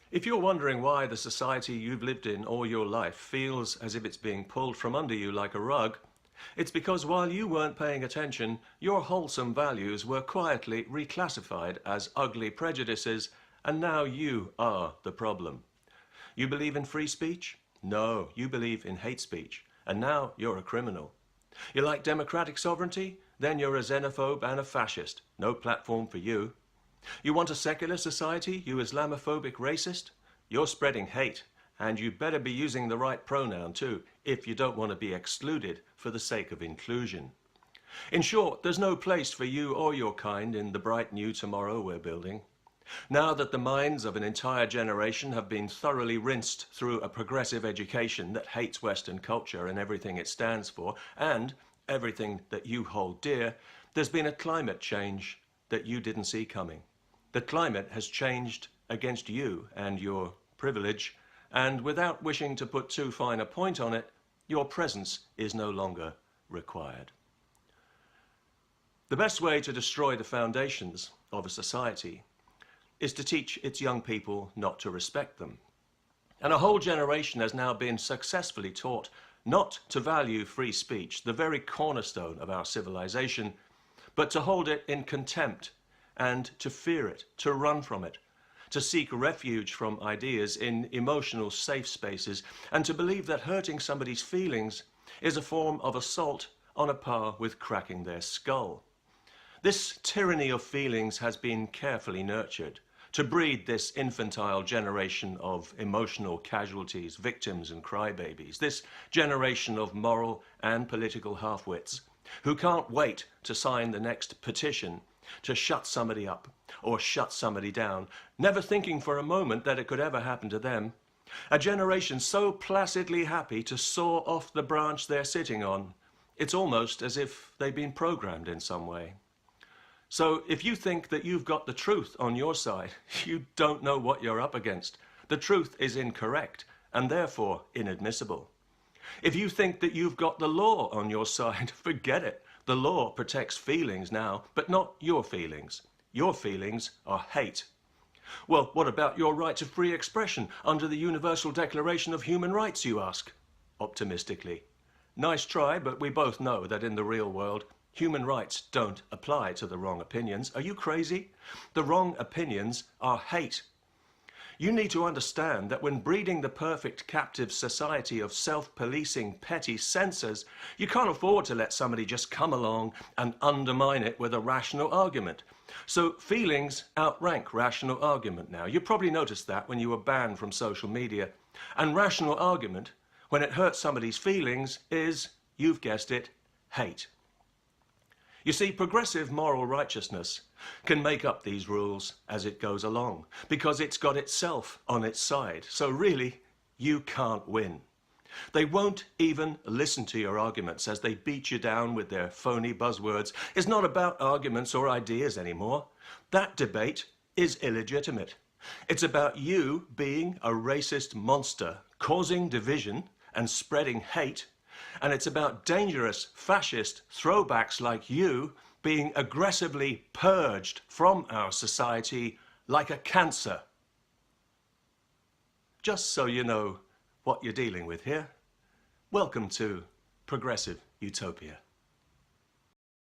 If you're wondering why the society you've lived in all your life feels as if it's being pulled from under you like a rug, it's because while you weren't paying attention, your wholesome values were quietly reclassified as ugly prejudices, and now you are the problem. You believe in free speech? No, you believe in hate speech, and now you're a criminal. You like democratic sovereignty? Then you're a xenophobe and a fascist. No platform for you. You want a secular society, you Islamophobic racist? You're spreading hate, and you better be using the right pronoun too, if you don't want to be excluded for the sake of inclusion. In short, there's no place for you or your kind in the bright new tomorrow we're building. Now that the minds of an entire generation have been thoroughly rinsed through a progressive education that hates Western culture and everything it stands for, and everything that you hold dear, there's been a climate change that you didn't see coming. The climate has changed against you and your privilege, and without wishing to put too fine a point on it, your presence is no longer required. The best way to destroy the foundations of a society is to teach its young people not to respect them. And a whole generation has now been successfully taught not to value free speech, the very cornerstone of our civilization, but to hold it in contempt and to fear it, to run from it, to seek refuge from ideas in emotional safe spaces, and to believe that hurting somebody's feelings is a form of assault on a par with cracking their skull. This tyranny of feelings has been carefully nurtured to breed this infantile generation of emotional casualties, victims and crybabies, this generation of moral and political half-wits who can't wait to sign the next petition to shut somebody up or shut somebody down, never thinking for a moment that it could ever happen to them. A generation so placidly happy to soar off the branch they're sitting on, it's almost as if they've been programmed in some way. So if you think that you've got the truth on your side, you don't know what you're up against. The truth is incorrect and therefore inadmissible. If you think that you've got the law on your side, forget it. The law protects feelings now, but not your feelings. Your feelings are hate. Well, what about your right to free expression under the Universal Declaration of Human Rights, you ask? Optimistically. Nice try, but we both know that in the real world, human rights don't apply to the wrong opinions. Are you crazy? The wrong opinions are hate. You need to understand that when breeding the perfect captive society of self-policing petty censors, you can't afford to let somebody just come along and undermine it with a rational argument. So feelings outrank rational argument now. You probably noticed that when you were banned from social media. And rational argument, when it hurts somebody's feelings, is, you've guessed it, hate. You see, progressive moral righteousness can make up these rules as it goes along, because it's got itself on its side. So really, you can't win. They won't even listen to your arguments as they beat you down with their phony buzzwords. It's not about arguments or ideas anymore. That debate is illegitimate. It's about you being a racist monster, causing division and spreading hate. And it's about dangerous fascist throwbacks like you being aggressively purged from our society like a cancer. Just so you know what you're dealing with here, welcome to Progressive Utopia.